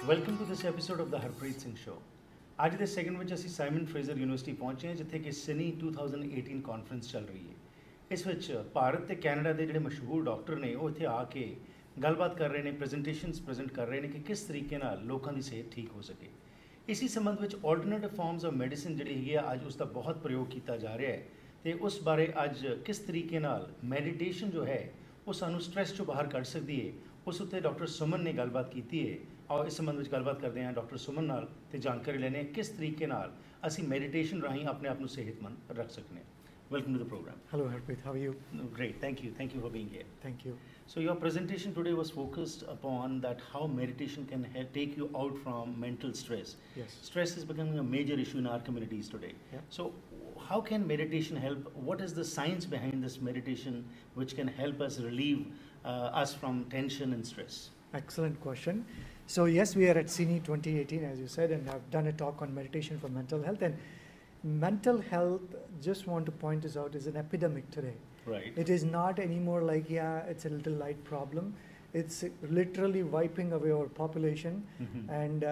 Welcome to this episode of the Harpreet Singh show. ਅੱਜ ਦੇ second ਵਿੱਚ ਅਸੀਂ ਸਾਈਮਨ ਫਰੇਜ਼ਰ ਯੂਨੀਵਰਸਿਟੀ ਪਹੁੰਚੇ ਹਾਂ, ਜਿੱਥੇ ਕਿ ਸਿਨੀ 2018 ਕਾਨਫਰੰਸ ਚੱਲ ਰਹੀ ਹੈ। ਇਸ ਵਿੱਚ ਭਾਰਤ ਤੇ ਕੈਨੇਡਾ ਦੇ ਜਿਹੜੇ ਮਸ਼ਹੂਰ ਡਾਕਟਰ ਨੇ ਉਹ ਇੱਥੇ ਆ ਕੇ ਗੱਲਬਾਤ ਕਰ ਰਹੇ ਨੇ, ਪ੍ਰੈਜੈਂਟੇਸ਼ਨਸ ਪ੍ਰੈਜ਼ੈਂਟ ਕਰ ਰਹੇ ਨੇ ਕਿ ਕਿਸ ਤਰੀਕੇ ਨਾਲ ਲੋਕਾਂ ਦੀ ਸਿਹਤ ਠੀਕ ਹੋ ਸਕੇ। ਇਸੀ ਸੰਬੰਧ ਵਿੱਚ ਆਲਟਰਨੇਟਿਵ ਫਾਰਮਸ ਆਫ ਮੈਡੀਸਿਨ ਜਿਹੜੀ ਹੈਗੀ ਆ, ਅੱਜ ਉਸ ਦਾ ਬਹੁਤ ਪ੍ਰਯੋਗ ਕੀਤਾ ਜਾ ਰਿਹਾ ਹੈ ਅਤੇ ਉਸ ਬਾਰੇ ਅੱਜ ਕਿਸ ਤਰੀਕੇ ਨਾਲ ਮੈਡੀਟੇਸ਼ਨ ਜੋ ਹੈ ਉਹ ਸਾਨੂੰ ਸਟ੍ਰੈਸ 'ਚੋਂ ਬਾਹਰ ਕੱਢ ਸਕਦੀ ਹੈ, ਉਸ ਉੱਤੇ ਡਾਕਟਰ ਸੁਮਨ ਨੇ ਗੱਲਬਾਤ ਕੀਤੀ ਹੈ। ਔਰ ਇਸ ਸੰਬੰਧ ਵਿੱਚ ਗੱਲਬਾਤ ਕਰਦੇ ਹਾਂ ਡਾਕਟਰ ਸੁਮਨ ਨਾਲ ਅਤੇ ਜਾਣਕਾਰੀ ਲੈਂਦੇ ਹਾਂ ਕਿਸ ਤਰੀਕੇ ਨਾਲ ਅਸੀਂ ਮੈਡੀਟੇਸ਼ਨ ਰਾਹੀਂ ਆਪਣੇ ਆਪ ਨੂੰ ਸਿਹਤਮੰਦ ਰੱਖ ਸਕਦੇ ਹਾਂ। Welcome to the program. Hello, Harpreet. How are you? Great, thank you. Thank you for being here. Thank you. So your presentation today was focused upon that how meditation can take you out from mental stress. Yes. Stress is becoming a major issue in our communities today. Yeah. So how can meditation help? What is the science behind this meditation which can help us relieve us from tension and stress? Excellent question. So yes, we are at CINI 2018, as you said, and I've done a talk on meditation for mental health. And mental health, just want to point this out, is an epidemic today. Right. It is not anymore like, yeah, it's a little light problem. It's literally wiping away our population. Mm-hmm. And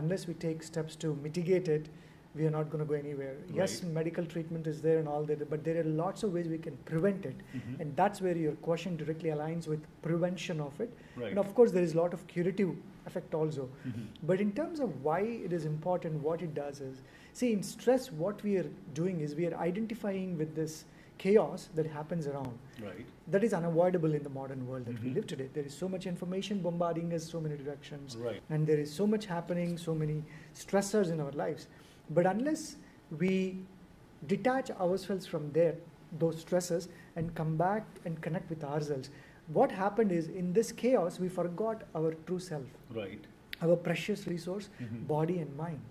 unless we take steps to mitigate it, we are not going to go anywhere. Right. Yes, medical treatment is there and all that, but there are lots of ways we can prevent it. Mm-hmm. And that's where your question directly aligns with prevention of it. Right. And of course, there is a lot of curative effect also. Mm-hmm. But in terms of why it is important, what it does is, see, in stress, what we are doing is we are identifying with this chaos that happens around. Right. That is unavoidable in the modern world that Mm-hmm. we live today. There is so much information bombarding us, so many directions. Right. And there is so much happening, so many stressors in our lives. But unless we detach ourselves from those stresses and come back and connect with ourselves, what happened is in this chaos, we forgot our true self, Right. our precious resource, Mm-hmm. body and mind.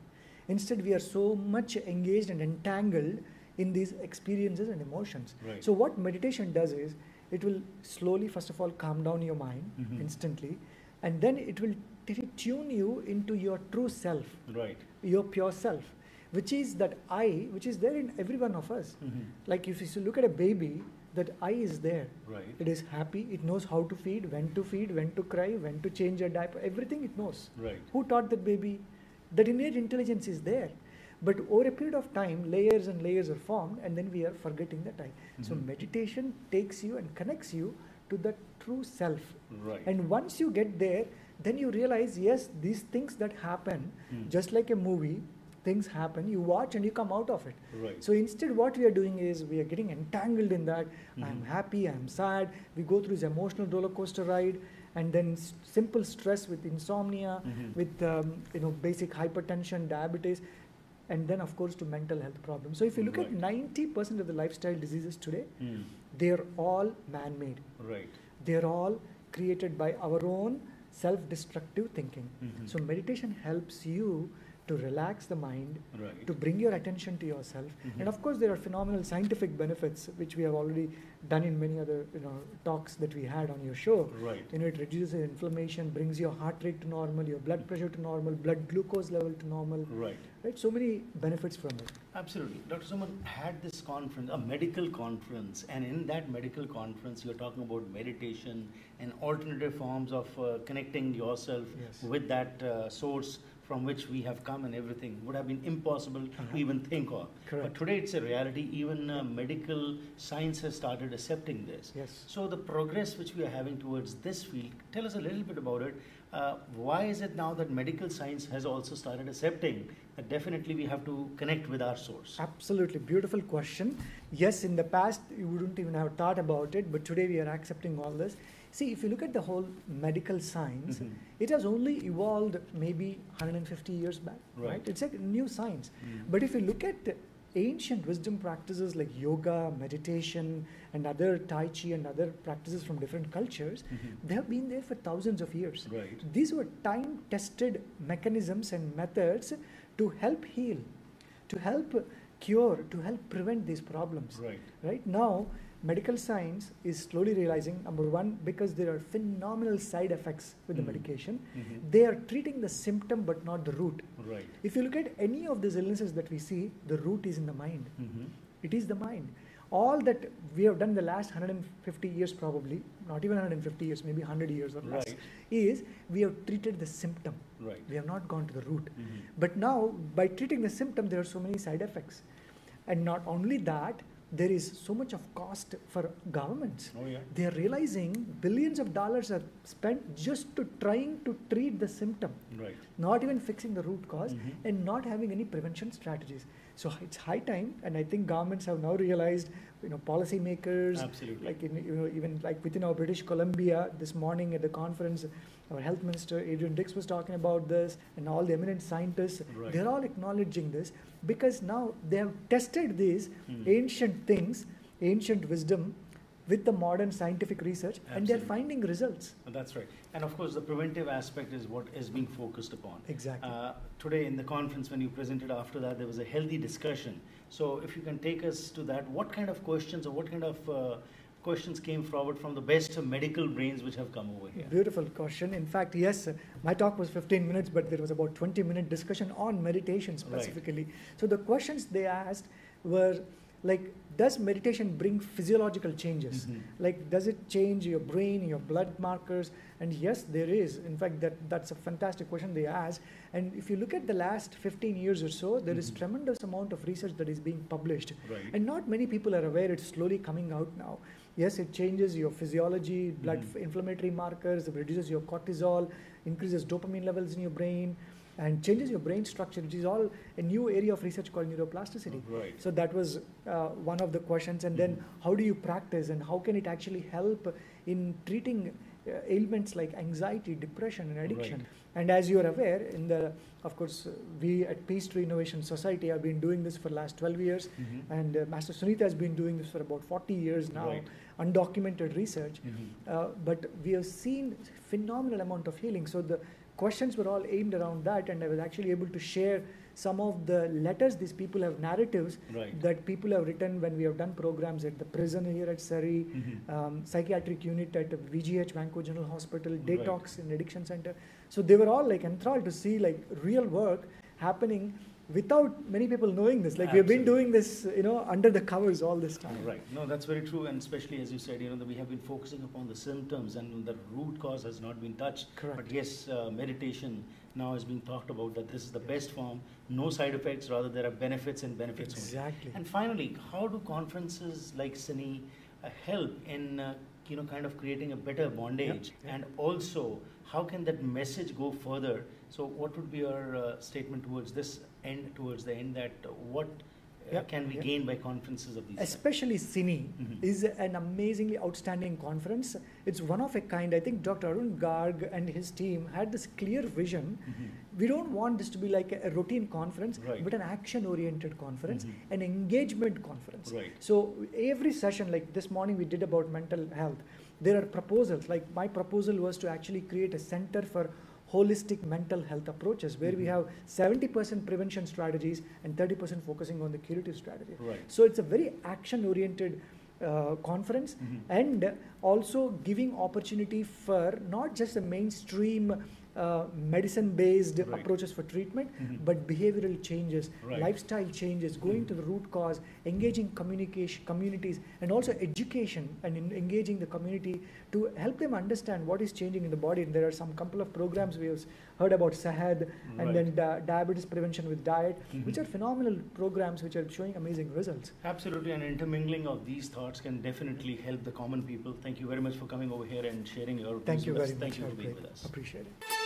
Instead, we are so much engaged and entangled in these experiences and emotions. Right. So what meditation does is, it will slowly, first of all, calm down your mind Mhm. instantly, and then it will tune you into your true self, Right. your pure self, which is that I, which is there in every one of us. Mm-hmm. Like if you look at a baby, that I is there. Right. It is happy, it knows how to feed, when to cry, when to change a diaper, everything it knows. Right. Who taught that baby? That innate intelligence is there. But over a period of time, layers and layers are formed, and then we are forgetting that I. So Mhm. meditation takes you and connects you to the true self. Right. And once you get there, then you realize, yes, these things that happen, Mm. just like a movie, things happen, you watch and you come out of it. Right. So instead, what we are doing is we are getting entangled in that. I'm Mhm. happy, I'm sad. We go through this emotional roller coaster ride, and then simple stress with insomnia, Mhm. with basic hypertension, diabetes, and then of course to mental health problems. So if you look at Right. 90% of the lifestyle diseases today, Mm. they are all man-made. Right. They are all created by our own self-destructive thinking. Mhm. So meditation helps you to relax the mind, Right. to bring your attention to yourself. Mhm. And of course, there are phenomenal scientific benefits, which we have already done in many other talks that we had on your show. Right. It reduces inflammation, brings your heart rate to normal, your blood pressure to normal, blood glucose level to normal. Right. Right? So many benefits from it. Absolutely. Dr. Suman had this conference, a medical conference, and in that medical conference, you're talking about meditation and alternative forms of connecting yourself Yes. with that source from which we have come, and everything would have been impossible Uh-huh. to even think of. Correct. But today it's a reality. Even medical science has started accepting this. Yes. So the progress which we are having towards this field, tell us a little bit about it. Why is it now that medical science has also started accepting that definitely we have to connect with our source? Absolutely. Beautiful question. Yes, in the past, you wouldn't even have thought about it, but today we are accepting all this. See, if you look at the whole medical science, Mhm. it has only evolved maybe 150 years back, Right. right? It's like a new science. Mm. But if you look at the ancient wisdom practices like yoga, meditation, and other Tai Chi and other practices from different cultures, Mhm. they have been there for thousands of years. Right. These were time-tested mechanisms and methods to help heal, to help cure, to help prevent these problems. Right. Right now, medical science is slowly realizing, number one, because there are phenomenal side effects with the medication, they are treating the symptom but not the root. Right. If you look at any of these illnesses that we see, the root is in the mind. It is the mind. All that we have done the last 150 years probably, not even 150 years, maybe 100 years or less, is we have treated the symptom. Right. We have not gone to the root. But now, by treating the symptom, there are so many side effects. And not only that, there is so much of cost for governments. Oh, yeah. They are realizing billions of dollars are spent just to trying to treat the symptom, Right. not even fixing the root cause and not having any prevention strategies. So it's high time, and I think governments have now realized, policymakers, Absolutely. like even like within our British Columbia this morning at the conference, our health minister Adrian Dix was talking about this, and all the eminent scientists, Right. they're all acknowledging this because now they have tested these ancient things, ancient wisdom, with the modern scientific research, and they're Absolutely. finding results. That's right. And of course, the preventive aspect is what is being focused upon. Exactly. Today in the conference, when you presented after that, there was a healthy discussion. So if you can take us to that, what kind of questions or what kind of questions came forward from the best medical brains which have come over here? Beautiful question. In fact, yes, my talk was 15 minutes, but there was about 20-minute discussion on meditation specifically. So the questions they asked were like, does meditation bring physiological changes? Like, does it change your brain, your blood markers? And yes, there is. In fact, that's a fantastic question they asked. And if you look at the last 15 years or so, there is tremendous amount of research that is being published. Right. And not many people are aware it's slowly coming out now. Yes, it changes your physiology, blood inflammatory markers, it reduces your cortisol, increases dopamine levels in your brain, and changes your brain structure, which is all a new area of research called neuroplasticity. Right. So that was one of the questions. And then how do you practice, and how can it actually help in treating ailments like anxiety, depression, and addiction? Right. And as you are aware, of course, we at Peace Tree Innovation Society have been doing this for the last 12 years, and Master Sunita has been doing this for about 40 years now, Right. undocumented research. But we have seen phenomenal amount of healing. So the questions were all aimed around that, and I was actually able to share some of the letters these people have, narratives Right. that people have written when we have done programs at the prison here at Surrey, psychiatric unit at VGH, Vancouver General Hospital, Detox in Addiction Center. So they were all like enthralled to see like real work happening without many people knowing this. Like we've been Absolutely. doing this, under the covers all this time. Right. No, that's very true, and especially as you said, that we have been focusing upon the symptoms and the root cause has not been touched. Correct. But yes, meditation now is being talked about that this is the best form, no side effects, rather there are benefits and benefits only. Exactly. And finally, how do conferences like Cine help in kind of creating a better bondage? Yeah. And also, how can that message go further? So what would be your statement towards the end that what can we gain by conferences of these types? Especially Cine is an amazingly outstanding conference. It's one of a kind. I think Dr. Arun Garg and his team had this clear vision. We don't want this to be like a routine conference, Right. but an action-oriented conference, an engagement conference. Right. So every session, like this morning we did about mental health, there are proposals. Like my proposal was to actually create a center for holistic mental health approaches where we have 70% prevention strategies and 30% focusing on the curative strategy. Right. So it's a very action-oriented conference, and also giving opportunity for not just the mainstream medicine-based Right. approaches for treatment, but behavioral changes, Right. lifestyle changes, going to the root cause, engaging communities, and also education and engaging the community to help them understand what is changing in the body. And there are some couple of programs we have heard about, Sahad, and then diabetes prevention with diet, which are phenomenal programs which are showing amazing results. Absolutely, and intermingling of these thoughts can definitely help the common people. Thank you very much for coming over here and sharing your views Thank you with us. very much. Thank you for being Harpreet. with us. Appreciate it.